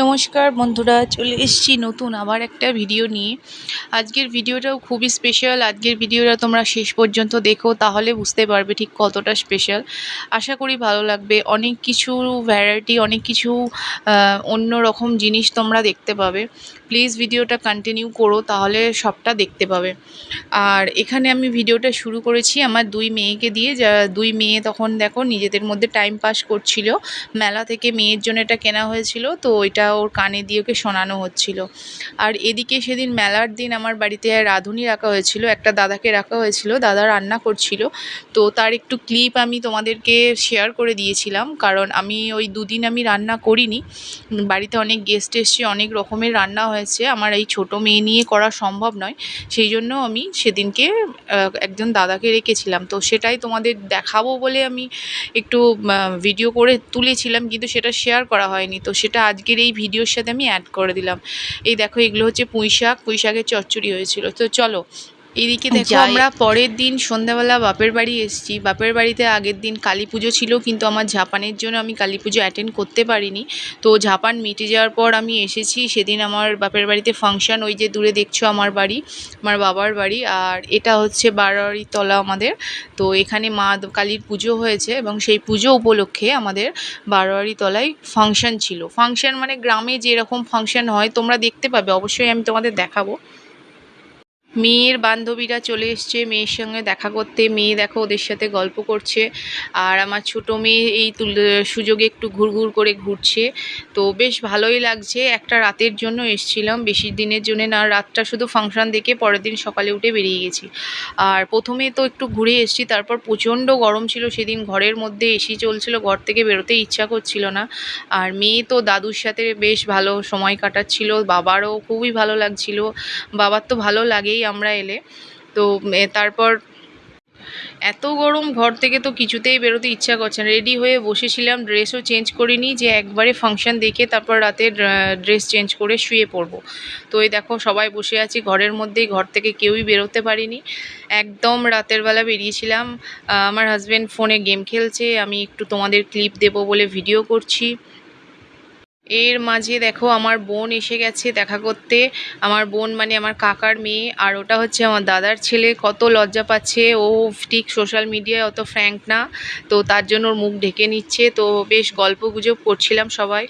নমস্কার বন্ধুরা, চলে এসেছি নতুন আবার একটা ভিডিও নিয়ে। আজকের ভিডিওটাও খুবই স্পেশাল। আজকের ভিডিওটা তোমরা শেষ পর্যন্ত দেখো, তাহলে বুঝতে পারবে ঠিক কতটা স্পেশাল। আশা করি ভালো লাগবে। অনেক কিছু ভ্যারাইটি, অনেক কিছু অন্য রকম জিনিস তোমরা দেখতে পাবে। প্লিজ ভিডিওটা কন্টিনিউ করো, তাহলে সবটা দেখতে পাবে। আর এখানে আমি ভিডিওটা শুরু করেছি আমার দুই মেয়েকে দিয়ে। যা দুই মেয়ে তখন দেখো নিজেদের মধ্যে টাইম পাস করছিল। মেলা থেকে মেয়ের জন্য এটা কেনা হয়েছিল, তো এটা ওর কানে দিয়ে ওকে শোনানো হচ্ছিল। আর এদিকে সেদিন মেলার দিন আমার বাড়িতে রাঁধুনি রাখা হয়েছিল, একটা দাদাকে রাখা হয়েছিল, দাদা রান্না করছিল। তো তার একটু ক্লিপ আমি তোমাদেরকে শেয়ার করে দিয়েছিলাম, কারণ আমি ওই দুদিন আমি রান্না করিনি। বাড়িতে অনেক গেস্ট এসছে, অনেক রকমের রান্না হয়েছে, আমার এই ছোট মেয়ে নিয়ে করা সম্ভব নয়। সেই জন্য আমি সেদিনকে একজন দাদাকে রেখেছিলাম, তো সেটাই তোমাদের দেখাবো বলে আমি একটু ভিডিও করে তুলেছিলাম, কিন্তু সেটা শেয়ার করা হয়নি। তো সেটা আজকের এই ভিডিওর সাথে আমি অ্যাড করে দিলাম। এই দেখো, এগুলো হচ্ছে পুঁই শাকের চচ্চড়ি হয়েছিল। তো চলো এদিকে দেখো, আমরা পরের দিন সন্ধ্যাবেলা বাপের বাড়ি এসেছি। বাপের বাড়িতে আগের দিন কালী পুজো ছিল, কিন্তু আমার ঝাপানের জন্য আমি কালী পুজো অ্যাটেন্ড করতে পারিনি। তো ঝাপান মিটে যাওয়ার পর আমি এসেছি। সেদিন আমার বাপের বাড়িতে ফাংশন, ওই যে দূরে দেখছো আমার বাড়ি, আমার বাবার বাড়ি। আর এটা হচ্ছে বারোয়ারি তলা আমাদের। তো এখানে মা কালীর পুজো হয়েছে, এবং সেই পুজো উপলক্ষে আমাদের বারোয়ারি তলায় ফাংশন ছিল। ফাংশন মানে গ্রামে যেরকম ফাংশন হয় তোমরা দেখতে পাবে, অবশ্যই আমি তোমাদের দেখাবো। মেয়ের বান্ধবীরা চলে এসছে মেয়ের সঙ্গে দেখা করতে। মেয়ে দেখো ওদের সাথে গল্প করছে, আর আমার ছোটো মেয়ে এই সুযোগে একটু ঘুরঘুর করে ঘুরছে। তো বেশ ভালোই লাগছে। একটা রাতের জন্য এসছিলাম, বেশি দিনের জন্য না। রাতটা শুধু ফাংশন দেখে পরের দিন সকালে উঠে বেরিয়ে গেছি। আর প্রথমে তো একটু ঘুরে এসেছি, তারপর প্রচণ্ড গরম ছিল সেদিন। ঘরের মধ্যে এসি চলছিল, ঘর থেকে বেরোতে ইচ্ছা করছিল না। আর মেয়ে তো দাদুর সাথে বেশ ভালো সময় কাটাচ্ছিল, বাবারও খুবই ভালো লাগছিল। বাবার তো ভালো লাগেই আমরা এলে। তো তারপর এত গরম, ঘর থেকে তো কিছুতেই বেরোতে ইচ্ছা করছে না। রেডি হয়ে বসেছিলাম, ড্রেসও চেঞ্জ করিনি, যে একবারে ফাংশন দেখে তারপর রাতে ড্রেস চেঞ্জ করে শুয়ে পড়বো। তো এই দেখো সবাই বসে আছি ঘরের মধ্যেই, ঘর থেকে কেউই বেরোতে পারিনি। একদম রাতের বেলা বেরিয়েছিলাম। আমার হাজব্যান্ড ফোনে গেম খেলছে, আমি একটু তোমাদের ক্লিপ দেবো বলে ভিডিও করছি। এর মাঝে দেখো আমার বোন এসে গেছে দেখা করতে। আমার বোন মানে আমার কাকার মেয়ে, আর ওটা হচ্ছে আমার দাদার ছেলে। কত লজ্জা পাচ্ছে ও, ঠিক সোশ্যাল মিডিয়ায় অত ফ্র্যাঙ্ক না, তো তার জন্য ওর মুখ ঢেকে নিচ্ছে। তো বেশ গল্প গুজব করছিলাম সবাই।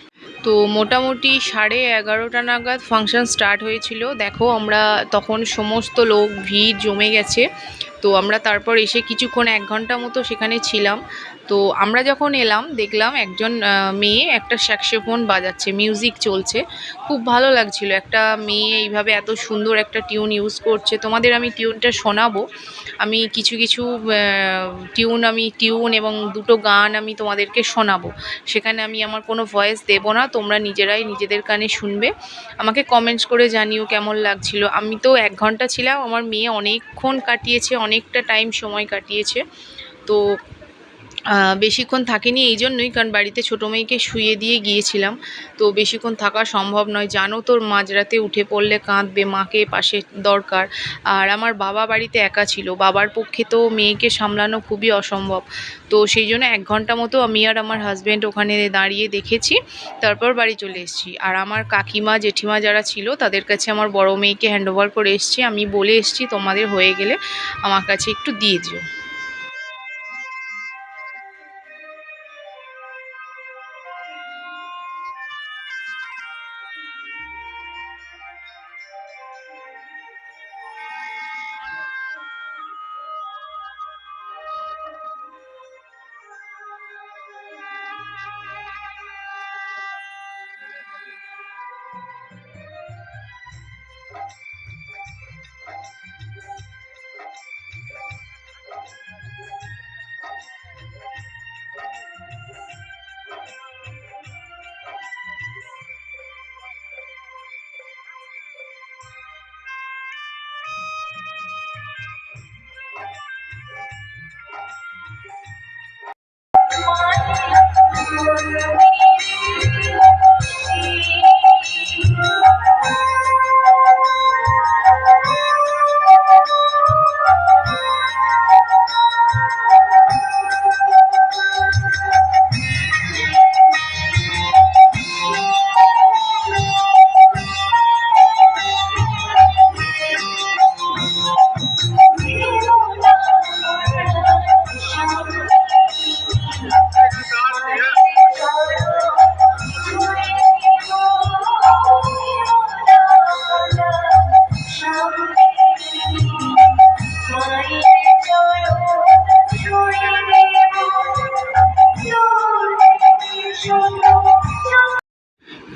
তো মোটামুটি 11:30 নাগাদ ফাংশন স্টার্ট হয়েছিল। দেখো আমরা তখন সমস্ত লোক ভিড় জমে গেছে। তো আমরা তারপর এসে কিছুক্ষণ 1 ঘন্টা মতো সেখানে ছিলাম। তো আমরা যখন এলাম দেখলাম একজন মেয়ে একটা স্যাক্সোফোন বাজাচ্ছে, মিউজিক চলছে। খুব ভালো লাগছিল, একটা মেয়ে এইভাবে এত সুন্দর একটা টিউন ইউজ করছে। তোমাদের আমি টিউনটা শোনাবো। আমি কিছু কিছু টিউন এবং দুটো গান আমি তোমাদেরকে শোনাবো। সেখানে আমি আমার কোনো ভয়েস দেবো না, তোমরা নিজেরাই নিজেদের কানে শুনবে। আমাকে কমেন্টস করে জানিও কেমন লাগছিল। আমি তো 1 ঘন্টা ছিলাম, আমার মেয়ে অনেকক্ষণ কাটিয়েছে, অনেকটা টাইম সময় কাটিয়েছে। তো বেশিক্ষণ থাকিনি এই জন্যই, কারণ বাড়িতে ছোটো মেয়েকে শুইয়ে দিয়ে গিয়েছিলাম। তো বেশিক্ষণ থাকা সম্ভব নয়, জানো তোর মাঝরাতে উঠে পড়লে কাঁদবে, মাকে পাশে দরকার। আর আমার বাবা বাড়িতে একা ছিল, বাবার পক্ষে তো মেয়েকে সামলানো খুবই অসম্ভব। তো সেই জন্য 1 ঘন্টা মতো আমি আর আমার হাজব্যান্ড ওখানে দাঁড়িয়ে দেখেছি, তারপর বাড়ি চলে এসেছি। আর আমার কাকিমা জেঠিমা যারা ছিল তাদের কাছে আমার বড় মেয়েকে হ্যান্ডওভার করে এসেছি। আমি বলে এসেছি তোমাদের হয়ে গেলে আমার কাছে একটু দিয়ে দিও।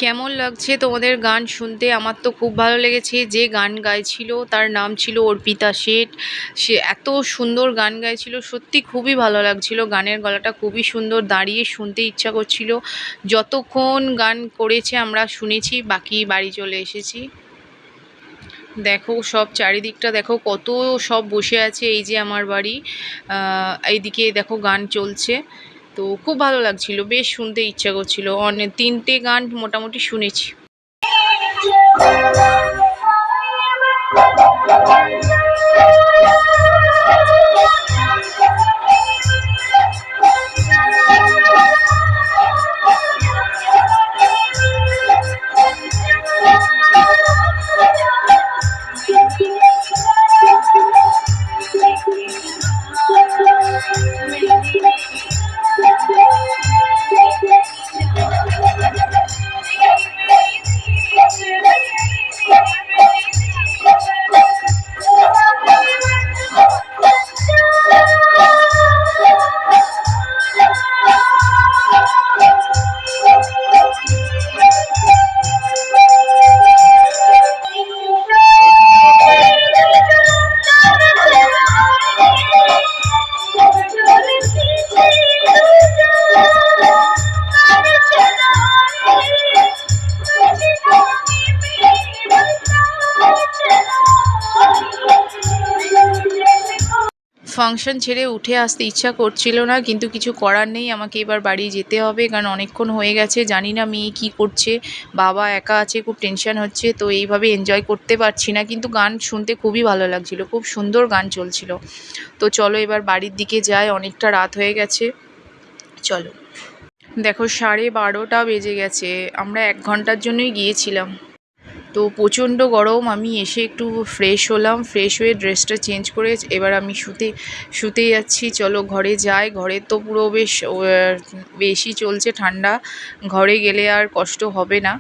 কেমন লাগছে তোমাদের গান শুনতে? আমার তো খুব ভালো লেগেছে। যে গান গাইছিল তার নাম ছিল অর্পিতা শেঠ। সে এত সুন্দর গান গাইছিল, সত্যি খুবই ভালো লাগছিল। গানের গলাটা খুবই সুন্দর, দাঁড়িয়ে শুনতে ইচ্ছা করছিল। যতক্ষণ গান করেছে আমরা শুনেছি, বাকি বাড়ি চলে এসেছি। দেখো সব চারিদিকটা দেখো, কত সব বসে আছে। এই যে আমার বাড়ি, এইদিকে দেখো গান চলছে। তো খুব ভালো লাগছিল, বেশ শুনতে ইচ্ছা করছিল। অনেক 3টে গান মোটামুটি শুনেছি। ফাংশন ছেড়ে উঠে আসতে ইচ্ছা করছিল না, কিন্তু কিছু করার নেই, আমাকে এবার বাড়ি যেতে হবে, কারণ অনেকক্ষণ হয়ে গেছে। জানি না মেয়ে কী করছে, বাবা একা আছে, খুব টেনশন হচ্ছে। তো এইভাবে এনজয় করতে পারছি না, কিন্তু গান শুনতে খুবই ভালো লাগছিল, খুব সুন্দর গান চলছিল। তো চলো এবার বাড়ির দিকে যাই, অনেকটা রাত হয়ে গেছে, চলো। দেখো 12:30 বেজে গেছে, আমরা 1 ঘন্টার জন্যই গিয়েছিলাম। তো প্রচণ্ড গরম। আমি এসে একটু ফ্রেশ হলাম, ফ্রেশ হয়ে ড্রেসটা চেঞ্জ করে এবার আমি শুতে যাচ্ছি। চলো ঘরে যাই। ঘরে তো পুরো বেশি চলছে ঠান্ডা, ঘরে গেলে আর কষ্ট হবে না।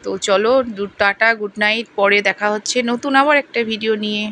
তো চলো, টাটা, গুড নাইট। পরে দেখা হচ্ছে নতুন আবার একটা ভিডিও নিয়ে।